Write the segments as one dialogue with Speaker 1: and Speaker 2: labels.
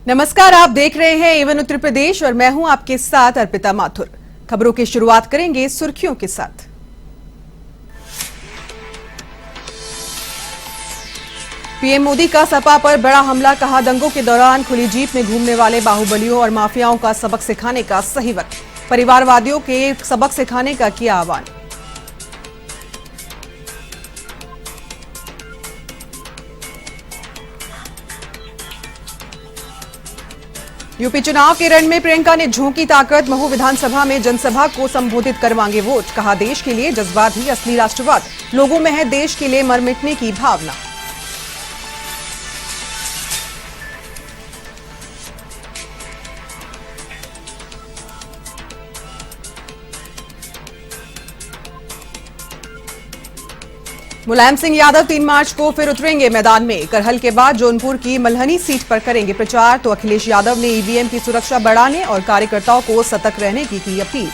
Speaker 1: नमस्कार, आप देख रहे हैं एवन उत्तर प्रदेश और मैं हूं आपके साथ अर्पिता माथुर। खबरों की शुरुआत करेंगे सुर्खियों के साथ। पीएम मोदी का सपा पर बड़ा हमला, कहा दंगों के दौरान खुली जीप में घूमने वाले बाहुबलियों और माफियाओं का सबक सिखाने का सही वक्त, परिवारवादियों के सबक सिखाने का किया आह्वान। यूपी चुनाव के रण में प्रियंका ने झोंकी ताकत, महू विधानसभा में जनसभा को संबोधित कर मांगे वोट, कहा देश के लिए जज्बात ही असली राष्ट्रवाद, लोगों में है देश के लिए मर मिटने की भावना। मुलायम सिंह यादव 3 मार्च को फिर उतरेंगे मैदान में। करहल के बाद जौनपुर की मल्हनी सीट पर करेंगे प्रचार, तो अखिलेश यादव ने ईवीएम की सुरक्षा बढ़ाने और कार्यकर्ताओं को सतर्क रहने की अपील।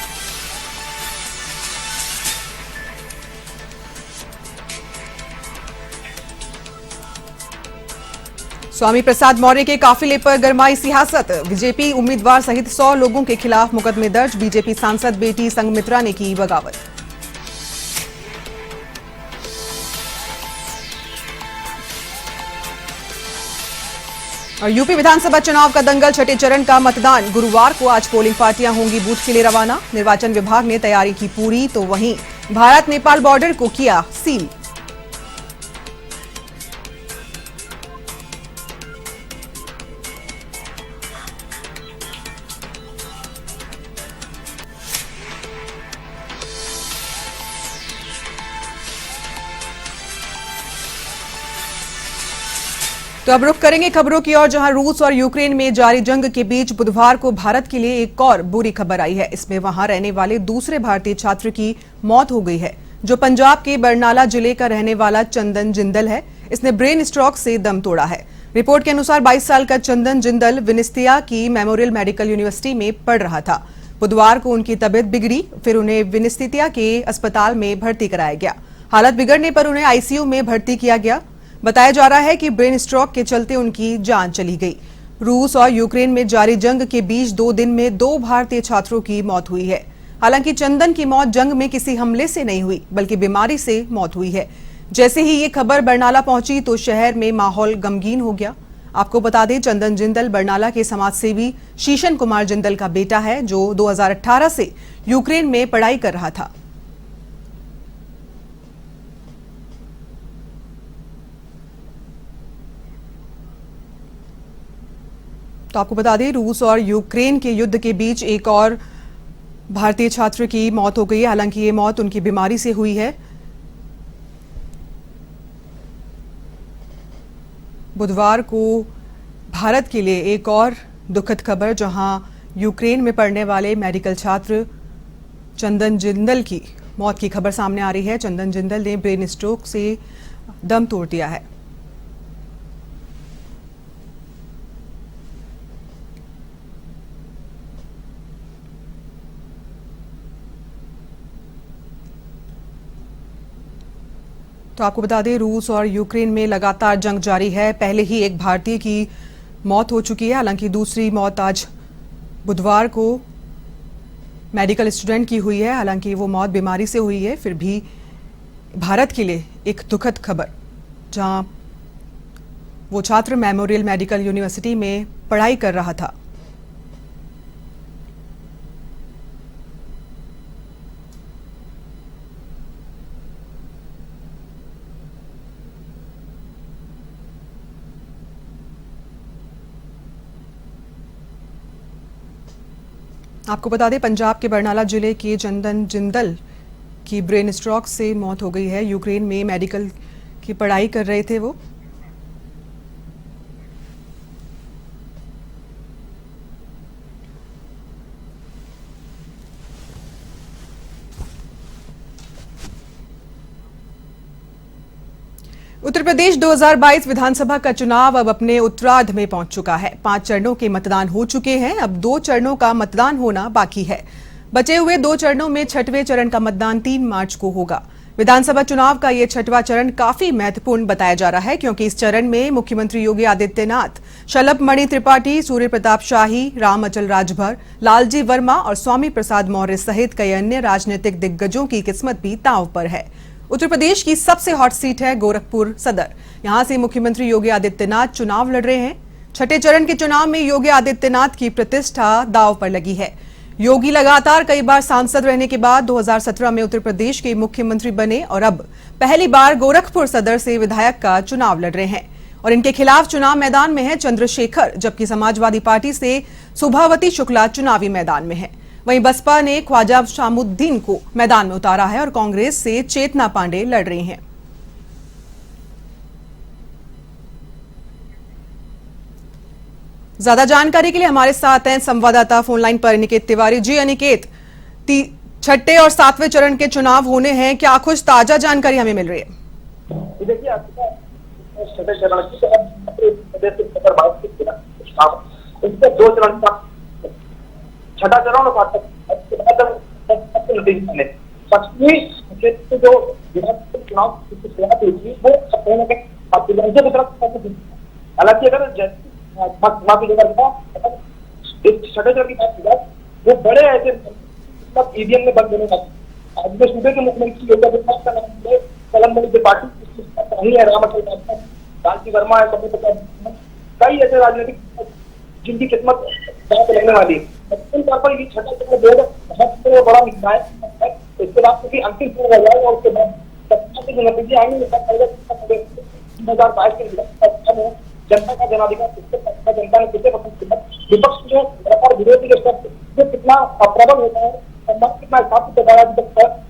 Speaker 1: स्वामी प्रसाद मौर्य के काफिले पर गरमाई सियासत, बीजेपी उम्मीदवार सहित 100 लोगों के खिलाफ मुकदमे दर्ज, बीजेपी सांसद बेटी संघमित्रा ने की बगावत। और यूपी विधानसभा चुनाव का दंगल, छठे चरण का मतदान गुरुवार को। आज पोलिंग पार्टियां होंगी बूथ के लिए रवाना। निर्वाचन विभाग ने तैयारी की पूरी, तो वहीं भारत नेपाल बॉर्डर को किया सील। तो अब रुख करेंगे खबरों की ओर, जहां रूस और यूक्रेन में जारी जंग के बीच बुधवार को भारत के लिए एक और बुरी खबर आई है। इसमें वहां रहने वाले दूसरे भारतीय छात्र की मौत हो गई है, जो पंजाब के बरनाला जिले का रहने वाला चंदन जिंदल है। इसने ब्रेन स्ट्रोक से दम तोड़ा है। रिपोर्ट के अनुसार 22 साल का चंदन जिंदल विनिस्तिया की मेमोरियल मेडिकल यूनिवर्सिटी में पढ़ रहा था। बुधवार को उनकी तबियत बिगड़ी, फिर उन्हें विनिस्तिया के अस्पताल में भर्ती कराया गया। हालत बिगड़ने पर उन्हें आईसीयू में भर्ती किया गया। बताया जा रहा है कि ब्रेन स्ट्रोक के चलते उनकी जान चली गई। रूस और यूक्रेन में जारी जंग के बीच 2 दिन में 2 भारतीय छात्रों की मौत हुई है। हालांकि चंदन की मौत जंग में किसी हमले से नहीं हुई, बल्कि बीमारी से मौत हुई है। जैसे ही ये खबर बरनाला पहुंची तो शहर में माहौल गमगीन हो गया। आपको बता दें, चंदन जिंदल बरनाला के समाजसेवी शीशन कुमार जिंदल का बेटा है, जो 2018 से यूक्रेन में पढ़ाई कर रहा था। तो आपको बता दें, रूस और यूक्रेन के युद्ध के बीच एक और भारतीय छात्र की मौत हो गई है। हालांकि ये मौत उनकी बीमारी से हुई है। बुधवार को भारत के लिए एक और दुखद खबर, जहां यूक्रेन में पढ़ने वाले मेडिकल छात्र चंदन जिंदल की मौत की खबर सामने आ रही है। चंदन जिंदल ने ब्रेन स्ट्रोक से दम तोड़ दिया है। तो आपको बता दें, रूस और यूक्रेन में लगातार जंग जारी है। पहले ही एक भारतीय की मौत हो चुकी है। हालांकि दूसरी मौत आज बुधवार को मेडिकल स्टूडेंट की हुई है। हालांकि वो मौत बीमारी से हुई है, फिर भी भारत के लिए एक दुखद खबर, जहां वो छात्र मेमोरियल मेडिकल यूनिवर्सिटी में पढ़ाई कर रहा था। आपको बता दें, पंजाब के बरनाला जिले के चंदन जिंदल की ब्रेन स्ट्रोक से मौत हो गई है। यूक्रेन में मेडिकल की पढ़ाई कर रहे थे वो। उत्तर प्रदेश 2022 विधानसभा का चुनाव अब अपने उत्तरार्ध में पहुंच चुका है। 5 चरणों के मतदान हो चुके हैं। अब 2 चरणों का मतदान होना बाकी है। बचे हुए 2 चरणों में 6वें चरण का मतदान 3 मार्च को होगा। विधानसभा चुनाव का ये छठवां चरण काफी महत्वपूर्ण बताया जा रहा है, क्योंकि इस चरण में मुख्यमंत्री योगी आदित्यनाथ, शलभ मणि त्रिपाठी, सूर्य प्रताप शाही, राम अचल राजभर, लालजी वर्मा और स्वामी प्रसाद मौर्य सहित कई अन्य राजनीतिक दिग्गजों की किस्मत भी दांव पर है। उत्तर प्रदेश की सबसे हॉट सीट है गोरखपुर सदर। यहां से मुख्यमंत्री योगी आदित्यनाथ चुनाव लड़ रहे हैं। छठे चरण के चुनाव में योगी आदित्यनाथ की प्रतिष्ठा दांव पर लगी है। योगी लगातार कई बार सांसद रहने के बाद 2017 में उत्तर प्रदेश के मुख्यमंत्री बने और अब पहली बार गोरखपुर सदर से विधायक का चुनाव लड़ रहे हैं। और इनके खिलाफ चुनाव मैदान में है चंद्रशेखर, जबकि समाजवादी पार्टी से सुभावती शुक्ला चुनावी मैदान में है। वहीं बसपा ने ख्वाजा शामुद्दीन को मैदान में उतारा है और कांग्रेस से चेतना पांडे लड़ रही हैं। ज्यादा जानकारी के लिए हमारे साथ हैं संवाददाता फोनलाइन पर अनिकेत तिवारी। जी अनिकेत, छठे और सातवें चरण के चुनाव होने हैं, क्या कुछ ताजा जानकारी हमें मिल रही है?
Speaker 2: देखिए, छठे चरण की दो चरण का छठा चरण और पश्चिमी क्षेत्र जो चुनाव की शुरुआत हुई थी वो की तरफ, हालांकि अगर इस छठे चरण की बात की जाए वो बड़े ऐसे ईवीएम में बंद होने लगे। आज के सूबे के मुख्यमंत्री योगी आदित्यनाथ का नाम है, शलभ मणि त्रिपाठी है, राम अचल राजभर, लालजी वर्मा है, स्वामी प्रसाद, कई ऐसे राजनीतिक जिनकी किस्मत जहाँ पे लगने वाली है। तौर पर ये छठा चरण बहुत बड़ा निर्णायक है। इसके बाद क्योंकि अंतिम चरण हो जाएगा और उसके बाद सत्ता के जो नतीजे आएंगे 2022 के जनता का जनाधिकार जनता ने किसे पसंद किया, विपक्ष जो लगातार विरोधी के स्तर जो कितना प्रबल होता है, सम्मान कितना स्थापित होता है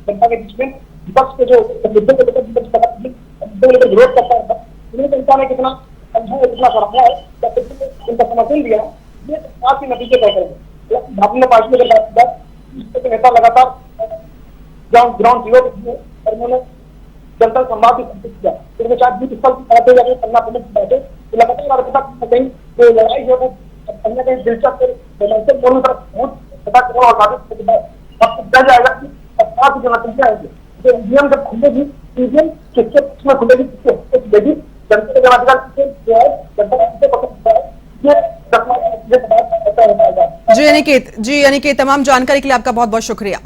Speaker 2: जनता के बीच में, विपक्ष के जो मुद्दों को लेकर विरोध करता है, उन्हें जनता ने कितना समझा है, कितना सराहा है, उनका समर्थन दिया, ये काफी नतीजे तय करेंगे। भारतीय पार्टी के नेता लगातार ग्राउंड जीरो और उन्होंने जनता संवाद भी संपित किया। फिर शायद बूथ स्थल की बातें या पन्ना प्रमुख बातें लगातार कहीं जो लड़ाई है वो कहीं ना कहीं दिलचस्प जाएगा कि जो नतीजे आएंगे जो ईवीएम जब खुलेगी, ईवीएम किसके में खुलेगी, किसके जनता के जनाधिकार जो है जनता का किसे पसंद है, ये
Speaker 1: जी अनिकेत, तमाम जानकारी के लिए आपका बहुत बहुत शुक्रिया।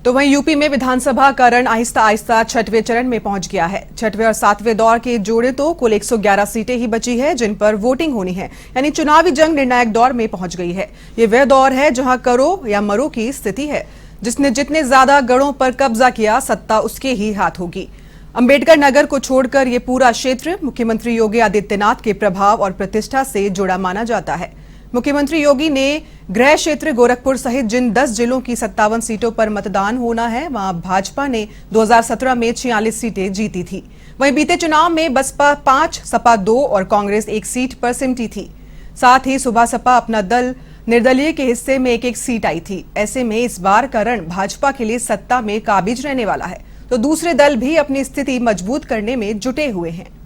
Speaker 1: तो वहीं यूपी में विधानसभा का रण आहिस्ता आहिस्ता छठवें चरण में पहुंच गया है। छठवें और सातवें दौर के जोड़े तो कुल 111 सीटें ही बची है जिन पर वोटिंग होनी है, यानी चुनावी जंग निर्णायक दौर में पहुंच गई है। ये वह दौर है जहां करो या मरो की स्थिति है। जिसने जितने ज्यादा गढ़ों पर कब्जा किया, सत्ता उसके ही हाथ होगी। अंबेडकर नगर को छोड़कर ये पूरा क्षेत्र मुख्यमंत्री योगी आदित्यनाथ के प्रभाव और प्रतिष्ठा से जुड़ा माना जाता है। मुख्यमंत्री योगी ने गृह क्षेत्र गोरखपुर सहित जिन 10 जिलों की 57 सीटों पर मतदान होना है, वहां भाजपा ने 2017 में 46 सीटें जीती थी। वहीं बीते चुनाव में बसपा 5, सपा 2 और कांग्रेस 1 सीट पर सिमटी थी। साथ ही सुबह सपा अपना दल निर्दलीय के हिस्से में एक सीट आई थी। ऐसे में इस बार का रण भाजपा के लिए सत्ता में काबिज रहने वाला है, तो दूसरे दल भी अपनी स्थिति मजबूत करने में जुटे हुए हैं।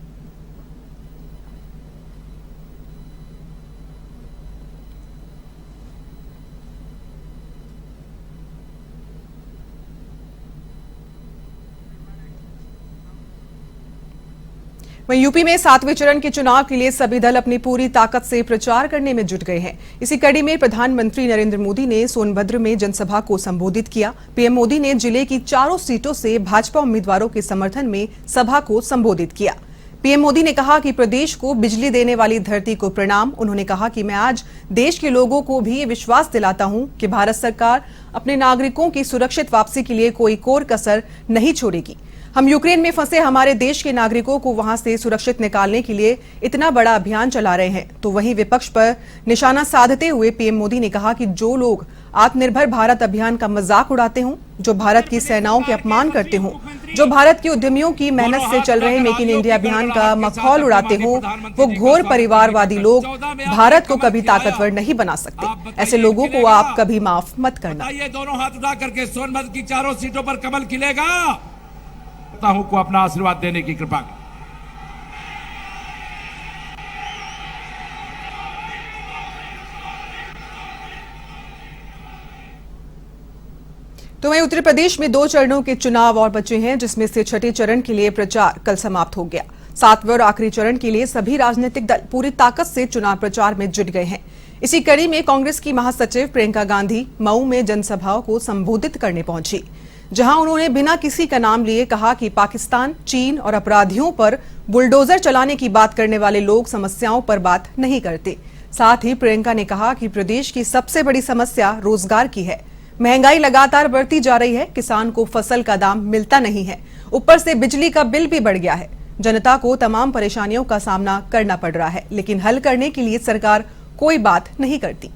Speaker 1: वहीं यूपी में सातवें चरण के चुनाव के लिए सभी दल अपनी पूरी ताकत से प्रचार करने में जुट गए हैं। इसी कड़ी में प्रधानमंत्री नरेंद्र मोदी ने सोनभद्र में जनसभा को संबोधित किया। पीएम मोदी ने जिले की चारों सीटों से भाजपा उम्मीदवारों के समर्थन में सभा को संबोधित किया। पीएम मोदी ने कहा कि प्रदेश को बिजली देने वाली धरती को प्रणाम। उन्होंने कहा कि मैं आज देश के लोगों को भी ये विश्वास दिलाता हूं कि भारत सरकार अपने नागरिकों की सुरक्षित वापसी के लिए कोई कोर कसर नहीं छोड़ेगी। हम यूक्रेन में फंसे हमारे देश के नागरिकों को वहां से सुरक्षित निकालने के लिए इतना बड़ा अभियान चला रहे हैं। तो वहीं विपक्ष पर निशाना साधते हुए पीएम मोदी ने कहा कि जो लोग आत्मनिर्भर भारत अभियान का मजाक उड़ाते हों, जो भारत की सेनाओं के अपमान करते हों, जो भारत के उद्यमियों की मेहनत से चल रहे मेक इन इंडिया अभियान का मखौल उड़ाते हों, वो घोर परिवारवादी लोग भारत को कभी ताकतवर नहीं बना सकते। ऐसे लोगों को आप कभी माफ मत करना।
Speaker 3: ये दोनों हाथ उठा करके सोनभद्र की चारों सीटों पर कमल खिलेगा। को अपना आशीर्वाद देने की कृपा।
Speaker 1: तो वहीं उत्तर प्रदेश में 2 चरणों के चुनाव और बचे हैं, जिसमें से छठे चरण के लिए प्रचार कल समाप्त हो गया। 7वें और आखिरी चरण के लिए सभी राजनीतिक दल पूरी ताकत से चुनाव प्रचार में जुट गए हैं। इसी कड़ी में कांग्रेस की महासचिव प्रियंका गांधी मऊ में जनसभाओं को संबोधित करने पहुंची, जहां उन्होंने बिना किसी का नाम लिए कहा कि पाकिस्तान, चीन और अपराधियों पर बुलडोजर चलाने की बात करने वाले लोग समस्याओं पर बात नहीं करते। साथ ही प्रियंका ने कहा कि प्रदेश की सबसे बड़ी समस्या रोजगार की है। महंगाई लगातार बढ़ती जा रही है, किसान को फसल का दाम मिलता नहीं है, ऊपर से बिजली का बिल भी बढ़ गया है। जनता को तमाम परेशानियों का सामना करना पड़ रहा है, लेकिन हल करने के लिए सरकार कोई बात नहीं करती।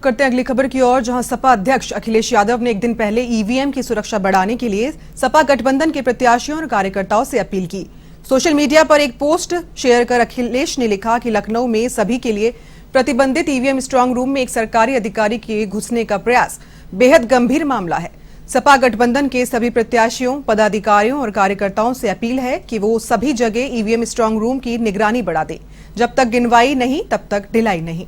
Speaker 1: करते हैं अगली खबर की ओर, जहां सपा अध्यक्ष अखिलेश यादव ने एक दिन पहले ईवीएम की सुरक्षा बढ़ाने के लिए सपा गठबंधन के प्रत्याशियों और कार्यकर्ताओं से अपील की। सोशल मीडिया पर एक पोस्ट शेयर कर अखिलेश ने लिखा कि लखनऊ में सभी के लिए प्रतिबंधित ईवीएम स्ट्रांग रूम में एक सरकारी अधिकारी के घुसने का प्रयास बेहद गंभीर मामला है। सपा गठबंधन के सभी प्रत्याशियों, पदाधिकारियों और कार्यकर्ताओं से अपील है कि वो सभी जगह ईवीएम स्ट्रांग रूम की निगरानी बढ़ा दें। जब तक गिनवाई नहीं तब तक ढिलाई नहीं।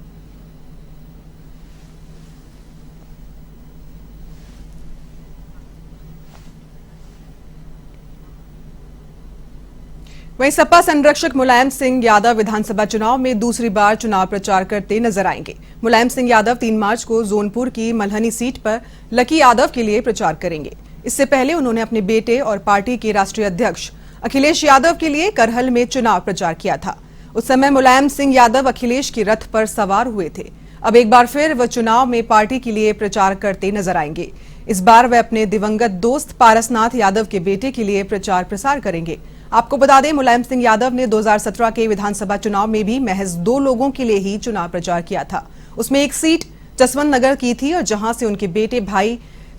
Speaker 1: वहीं सपा संरक्षक मुलायम सिंह यादव विधानसभा चुनाव में दूसरी बार चुनाव प्रचार करते नजर आएंगे। मुलायम सिंह यादव 3 मार्च को जौनपुर की मल्हनी सीट पर लकी यादव के लिए प्रचार करेंगे। इससे पहले उन्होंने अपने बेटे और पार्टी के राष्ट्रीय अध्यक्ष अखिलेश यादव के लिए करहल में चुनाव प्रचार किया था। उस समय मुलायम सिंह यादव अखिलेश की रथ पर सवार हुए थे। अब एक बार फिर वह चुनाव में पार्टी के लिए प्रचार करते नजर आएंगे। इस बार वे अपने दिवंगत दोस्त पारसनाथ यादव के बेटे के लिए प्रचार प्रसार करेंगे। आपको बता दें, मुलायम सिंह यादव ने 2017 के विधानसभा चुनाव में भी महज 2 लोगों के लिए ही चुनाव प्रचार किया था। उसमें एक सीट जसवंत नगर की थी और जहां से उनके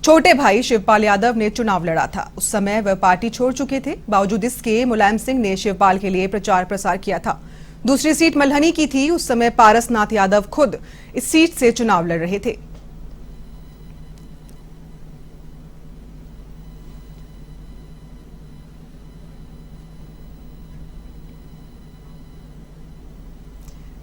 Speaker 1: छोटे भाई शिवपाल यादव ने चुनाव लड़ा था। उस समय वह पार्टी छोड़ चुके थे। बावजूद इसके मुलायम सिंह ने शिवपाल के लिए प्रचार प्रसार किया था। दूसरी सीट मल्हनी की थी। उस समय पारसनाथ यादव खुद इस सीट से चुनाव लड़ रहे थे।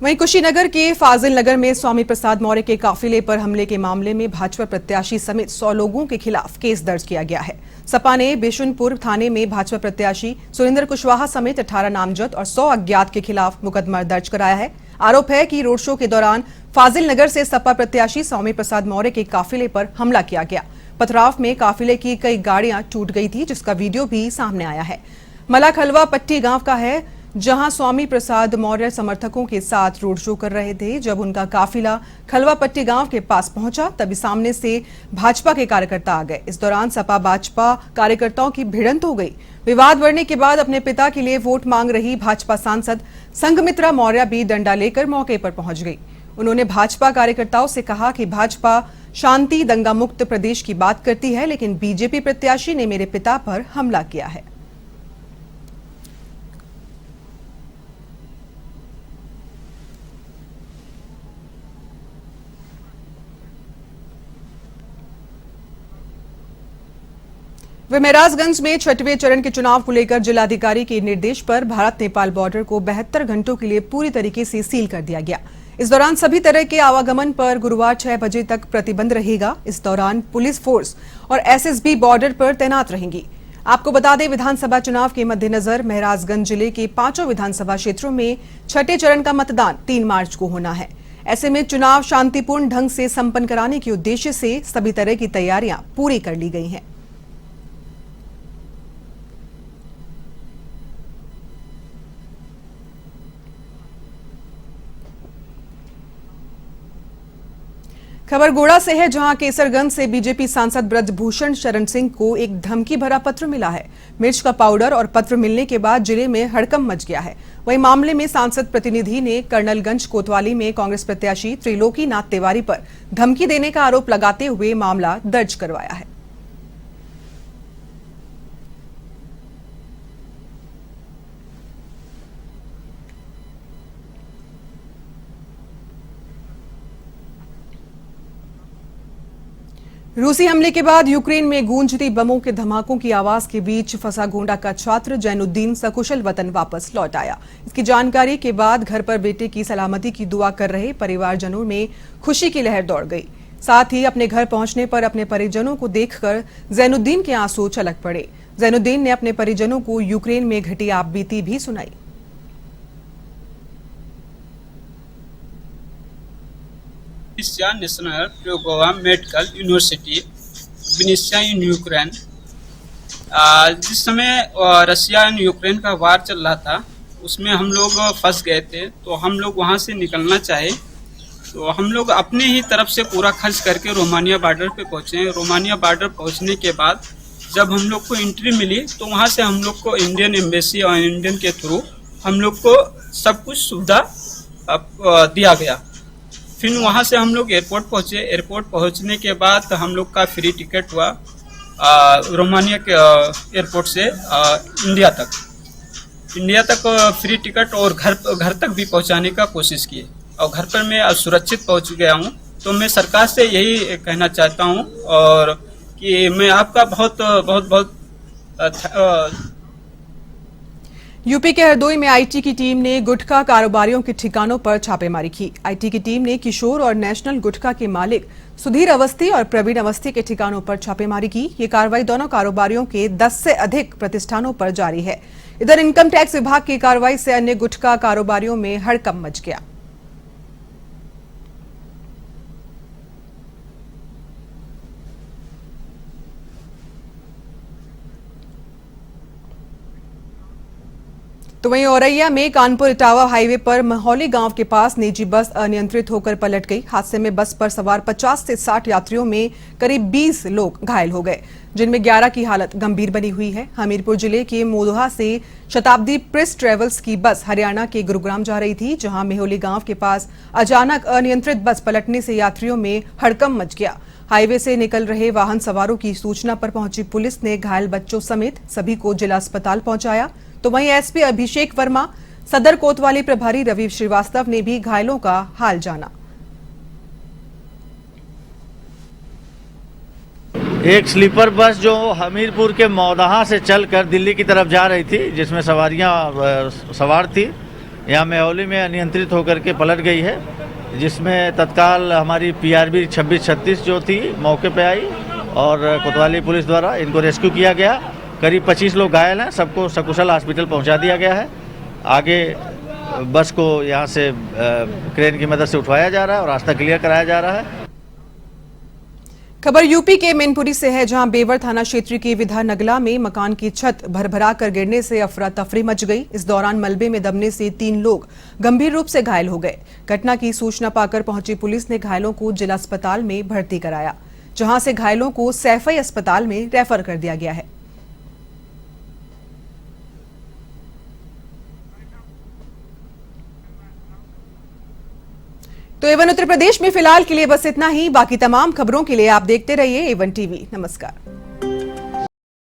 Speaker 1: वहीं कुशीनगर के फाजिल नगर में स्वामी प्रसाद मौर्य के काफिले पर हमले के मामले में भाजपा प्रत्याशी समेत 100 लोगों के खिलाफ केस दर्ज किया गया है। सपा ने बिशुनपुर थाने में भाजपा प्रत्याशी सुरेंद्र कुशवाहा समेत 18 नामजद और 100 अज्ञात के खिलाफ मुकदमा दर्ज कराया है। आरोप है कि रोड शो के दौरान फाजिल नगर से सपा प्रत्याशी स्वामी प्रसाद मौर्य के काफिले पर हमला किया गया। पथराव में काफिले की कई गाड़ियां टूट गई थी, जिसका वीडियो भी सामने आया है। मला खलवा पट्टी गांव का है, जहां स्वामी प्रसाद मौर्य समर्थकों के साथ रोड शो कर रहे थे। जब उनका काफिला खलवापट्टी गांव के पास पहुंचा, तभी सामने से भाजपा के कार्यकर्ता आ गए। इस दौरान सपा भाजपा कार्यकर्ताओं की भिड़ंत हो गई। विवाद बढ़ने के बाद अपने पिता के लिए वोट मांग रही भाजपा सांसद संघमित्रा मौर्य भी डंडा लेकर मौके पर पहुंच गई। उन्होंने भाजपा कार्यकर्ताओं से कहा कि भाजपा शांति दंगा मुक्त प्रदेश की बात करती है, लेकिन बीजेपी प्रत्याशी ने मेरे पिता पर हमला किया है। वे महराजगंज में 6वें चरण के चुनाव को लेकर जिलाधिकारी के निर्देश पर भारत नेपाल बॉर्डर को 72 घंटों के लिए पूरी तरीके से सील कर दिया गया। इस दौरान सभी तरह के आवागमन पर गुरुवार 6 बजे तक प्रतिबंध रहेगा। इस दौरान पुलिस फोर्स और एसएसबी बॉर्डर पर तैनात रहेंगी। आपको बता दें, विधानसभा चुनाव के मद्देनजर महराजगंज जिले के 5 विधानसभा क्षेत्रों में 6ठे चरण का मतदान 3 मार्च को होना है। ऐसे में चुनाव शांतिपूर्ण ढंग से संपन्न कराने के उद्देश्य से सभी तरह की तैयारियां पूरी कर ली गई हैं। खबर गोड़ा से है, जहां केसरगंज से बीजेपी सांसद ब्रजभूषण शरण सिंह को एक धमकी भरा पत्र मिला है। मिर्च का पाउडर और पत्र मिलने के बाद जिले में हड़कंप मच गया है। वहीं मामले में सांसद प्रतिनिधि ने कर्नलगंज कोतवाली में कांग्रेस प्रत्याशी त्रिलोकी नाथ तिवारी पर धमकी देने का आरोप लगाते हुए मामला दर्ज करवाया है। रूसी हमले के बाद यूक्रेन में गूंजती बमों के धमाकों की आवाज के बीच फंसा गोंडा का छात्र जैनुद्दीन सकुशल वतन वापस लौट आया। इसकी जानकारी के बाद घर पर बेटे की सलामती की दुआ कर रहे परिवारजनों में खुशी की लहर दौड़ गई। साथ ही अपने घर पहुंचने पर अपने परिजनों को देखकर जैनुद्दीन के आंसू छलक पड़े। जैनुद्दीन ने अपने परिजनों को यूक्रेन में घटी आपबीती भी सुनाई।
Speaker 4: Vinnytsia National Progova Medical University, Vinnytsia in Ukraine. जिस समय रशिया एंड यूक्रेन का वार चल रहा था उसमें हम लोग फंस गए थे, तो हम लोग वहां से निकलना चाहे तो हम लोग अपने ही तरफ से पूरा खर्च करके रोमानिया बॉर्डर पे पहुंचे। रोमानिया बॉर्डर पहुंचने के बाद जब हम लोग को एंट्री मिली तो वहां से हम लोग को इंडियन एम्बेसी और इंडियन के थ्रू हम लोग को सब कुछ सुविधा दिया गया। फिर वहां से हम लोग एयरपोर्ट पहुंचे। एयरपोर्ट पहुंचने के बाद हम लोग का फ्री टिकट हुआ रोमानिया के एयरपोर्ट से इंडिया तक फ्री टिकट, और घर तक भी पहुंचाने का कोशिश किए, और घर पर मैं सुरक्षित पहुंच गया हूं। तो मैं सरकार से यही कहना चाहता हूं और कि मैं आपका बहुत बहुत बहुत
Speaker 1: यूपी के हरदोई में आईटी की टीम ने गुटखा कारोबारियों के ठिकानों पर छापेमारी की। आईटी की टीम ने किशोर और नेशनल गुटखा के मालिक सुधीर अवस्थी और प्रवीण अवस्थी के ठिकानों पर छापेमारी की। ये कार्रवाई दोनों कारोबारियों के 10 से अधिक प्रतिष्ठानों पर जारी है। इधर इनकम टैक्स विभाग की कार्रवाई से अन्य गुटखा कारोबारियों में हड़कंप मच गया। तो वहीं औरैया में कानपुर इटावा हाईवे पर महौली गांव के पास निजी बस अनियंत्रित होकर पलट गई। हादसे में बस पर सवार 50 से 60 यात्रियों में करीब 20 लोग घायल हो गए, जिनमें 11 की हालत गंभीर बनी हुई है। हमीरपुर जिले के मोदोहा से शताब्दी प्रेस ट्रेवल्स की बस हरियाणा के गुरुग्राम जा रही थी, जहां मेहोली गांव के पास अचानक अनियंत्रित बस पलटने से यात्रियों में हड़कंप मच गया। हाईवे से निकल रहे वाहन सवारों की सूचना पर पहुंची पुलिस ने घायल बच्चों समेत सभी को जिला अस्पताल पहुंचाया। तो वहीं एसपी अभिषेक वर्मा, सदर कोतवाली प्रभारी रवि श्रीवास्तव ने भी घायलों का हाल जाना।
Speaker 5: एक स्लीपर बस जो हमीरपुर के मौदाहा से चलकर दिल्ली की तरफ जा रही थी, जिसमें सवारियां सवार थी, यहां मेहौली में अनियंत्रित होकर के पलट गई है, जिसमें तत्काल हमारी पीआरबी 2636 जो थी मौके पे आई और कोतवाली पुलिस द्वारा इनको रेस्क्यू किया गया। करीब 25 लोग घायल हैं, सबको सकुशल हॉस्पिटल पहुंचा दिया गया है। आगे बस को यहां से क्रेन की मदद से उठवाया जा रहा है और रास्ता क्लियर कराया जा रहा है।
Speaker 1: खबर यूपी के मैनपुरी से है, जहां बेवर थाना क्षेत्र के विधानगला में मकान की छत भरभरा कर गिरने से अफरा तफरी मच गई। इस दौरान मलबे में दबने से 3 लोग गंभीर रूप से घायल हो गए। घटना की सूचना पाकर पहुंची पुलिस ने घायलों को जिला अस्पताल में भर्ती कराया, जहां से घायलों को सैफई अस्पताल में रेफर कर दिया गया है। तो एवन उत्तर प्रदेश में फिलहाल के लिए बस इतना ही। बाकी तमाम खबरों के लिए आप देखते रहिए एवन टीवी। नमस्कार।